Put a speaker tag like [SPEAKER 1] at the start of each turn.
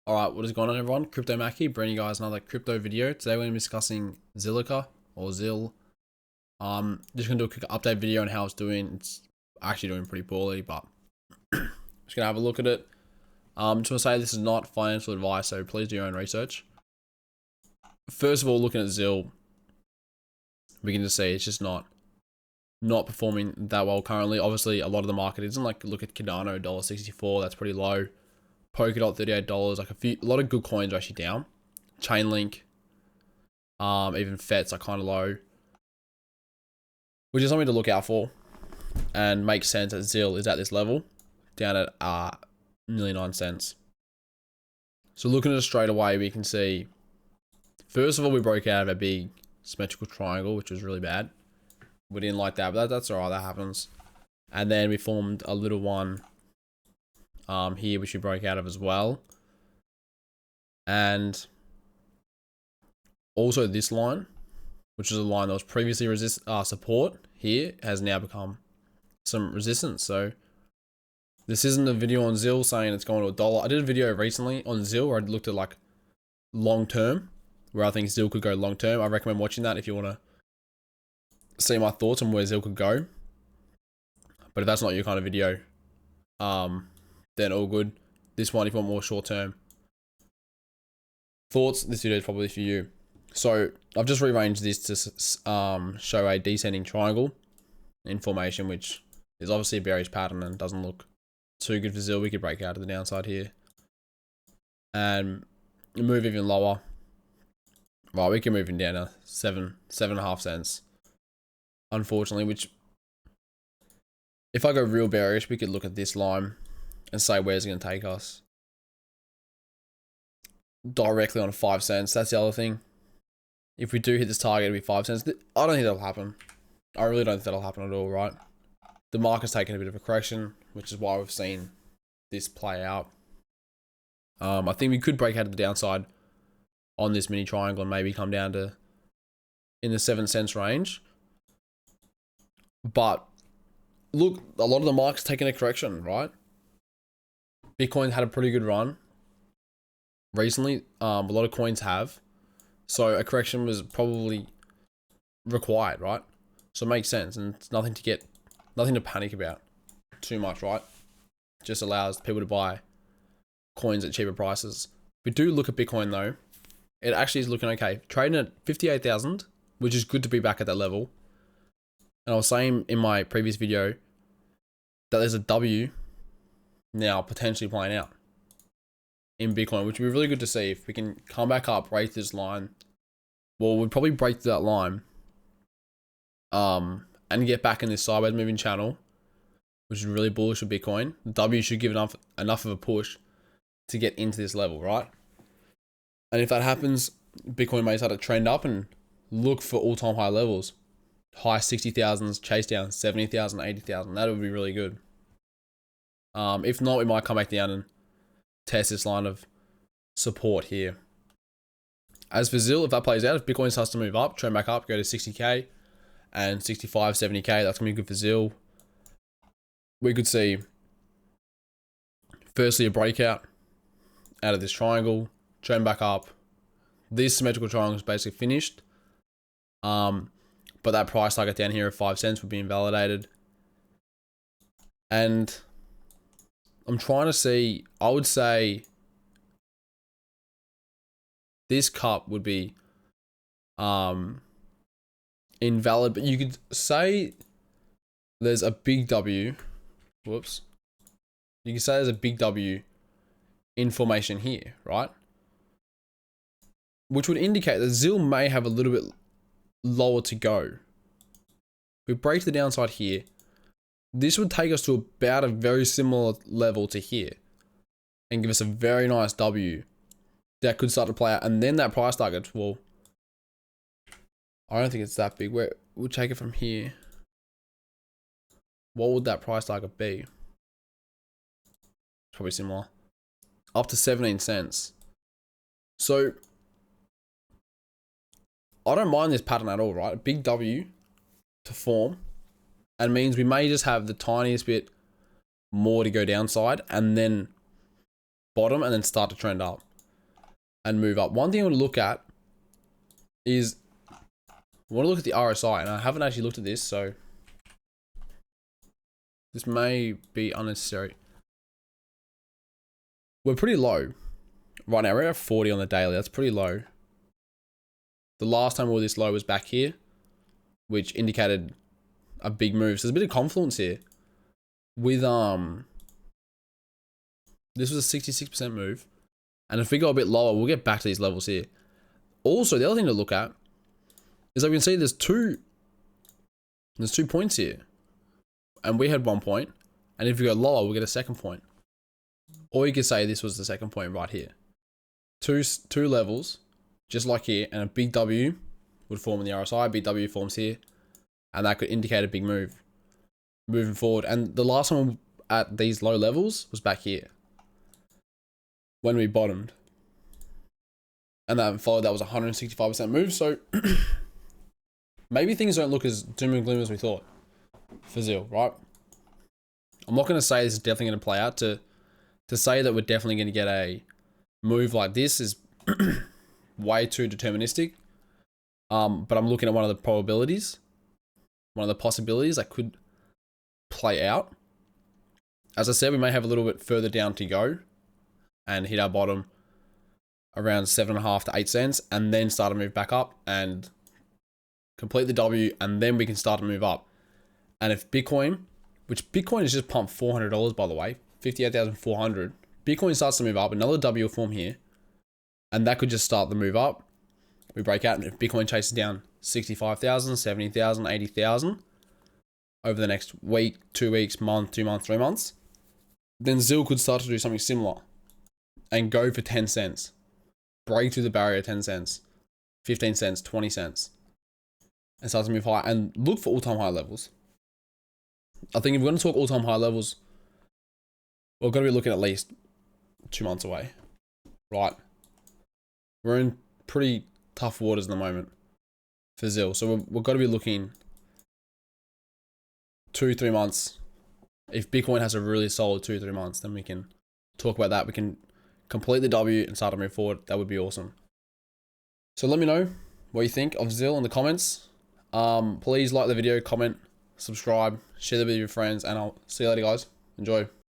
[SPEAKER 1] Alright, what is going on everyone? Crypto Mackie, bringing you guys another crypto video. Today we're going to be discussing Zilliqa or ZIL. Just going to do a quick update video on how it's doing. It's actually doing pretty poorly, but just going to have a look at it. Just want to say this is not financial advice, so please do your own research. First of all, looking at ZIL, we can just see it's just not performing that well currently. Obviously, a lot of the market isn't. Like, look at Cardano, $1.64, that's pretty low. Polkadot, $38, like a lot of good coins are actually down. Chainlink, even FETs are kind of low, which is something to look out for and makes sense that ZIL is at this level, down at nearly 9 cents. So looking at it straight away, we can see, first of all, we broke out of a big symmetrical triangle, which was really bad. We didn't like that, but that's alright, that happens. And then we formed a little one here, which we broke out of as well. And also this line, which is a line that was previously support here, has now become some resistance. So this isn't a video on ZIL saying it's going to $1. I did a video recently on ZIL where I looked at like long term, where I think ZIL could go long term. I recommend watching that if you want to see my thoughts on where ZIL could go. But if that's not your kind of video, then all good. This one, if you want more short term thoughts, this video is probably for you. So I've just rearranged this to show a descending triangle in formation, which is obviously a bearish pattern and doesn't look too good for ZIL. We could break out to the downside here and move even lower. Right, we can move in down to 7.5 cents. Unfortunately, which if I go real bearish, we could look at this line and say where's it going to take us. Directly on 5 cents. That's the other thing. If we do hit this target, it'll be 5 cents. I don't think that'll happen. I really don't think that'll happen at all, right? The market's taken a bit of a correction, which is why we've seen this play out. I think we could break out of the downside on this mini triangle and maybe come down to in the 7 cents range. But look, a lot of the market's taken a correction, right? Bitcoin had a pretty good run recently. A lot of coins have. So a correction was probably required, right? So it makes sense, and it's nothing to panic about too much, right? Just allows people to buy coins at cheaper prices. If we do look at Bitcoin though, it actually is looking okay. Trading at 58,000, which is good to be back at that level. And I was saying in my previous video that there's a W now potentially playing out in Bitcoin, which would be really good to see. If we can come back up, break this line, well, we'd probably break that line and get back in this sideways moving channel, which is really bullish for Bitcoin. The W should give enough of a push to get into this level, right? And if that happens, Bitcoin may start to trend up and look for all-time high levels. High 60,000s, chase down 70,000, 80,000. That would be really good. If not, we might come back down and test this line of support here. As for ZIL, if that plays out, if Bitcoin starts to move up, trend back up, go to 60k and 65, 70k, that's going to be good for ZIL. We could see, firstly, a breakout out of this triangle, trend back up. This symmetrical triangle is basically finished. But that price target down here of 5 cents would be invalidated. And I'm trying to see, I would say this cup would be invalid, but you could say there's a big W. Whoops. You can say there's a big W in formation here, right? Which would indicate that ZIL may have a little bit lower to go. We break the downside here. This would take us to about a very similar level to here and give us a very nice W that could start to play out. And then that price target, well, I don't think it's that big. We'll take it from here. What would that price target be? Probably similar. Up to 17 cents. So I don't mind this pattern at all, right? A big W to form, and means we may just have the tiniest bit more to go downside and then bottom and then start to trend up. and move up. One thing I want to look at is, I want to look at the RSI, and I haven't actually looked at this, so this may be unnecessary. We're pretty low right now. We're at 40 on the daily. That's pretty low. The last time we were this low was back here, which indicated a big move. So there's a bit of confluence here with this was a 66% move, and if we go a bit lower, we'll get back to these levels here. Also, the other thing to look at is that we can see there's two points here, and we had 1 point, and if we go lower, we'll get a second point. Or you could say this was the second point right here. Two levels, just like here, and a big W would form in the RSI, big W forms here, and that could indicate a big move moving forward. And the last one at these low levels was back here when we bottomed, and that followed, that was 165% move. So maybe things don't look as doom and gloom as we thought for ZIL, right? I'm not going to say this is definitely going to play out. To say that we're definitely going to get a move like this is way too deterministic. But I'm looking at one of the probabilities, one of the possibilities that could play out. As I said, we may have a little bit further down to go and hit our bottom around 7.5 to 8 cents, and then start to move back up and complete the W, and then we can start to move up. And if Bitcoin, which Bitcoin is just pumped $400, by the way, 58,400, Bitcoin starts to move up, another W will form here, and that could just start the move up. We break out, and if Bitcoin chases down 65,000, 70,000, 80,000 over the next week, 2 weeks, month, 2 months, 3 months, then ZIL could start to do something similar and go for 10 cents, break through the barrier 10 cents, 15 cents, 20 cents, and start to move high and look for all-time high levels. I think if we're going to talk all-time high levels, we're going to be looking at least 2 months away, right? We're in pretty tough waters at the moment for ZIL, so we've got to be looking 2-3 months. If Bitcoin has a really solid 2-3 months, then we can talk about that. We can complete the W and start to move forward. That would be awesome. So let me know what you think of ZIL in the comments. Please like the video, comment, subscribe, share the video with your friends, and I'll see you later, guys. Enjoy.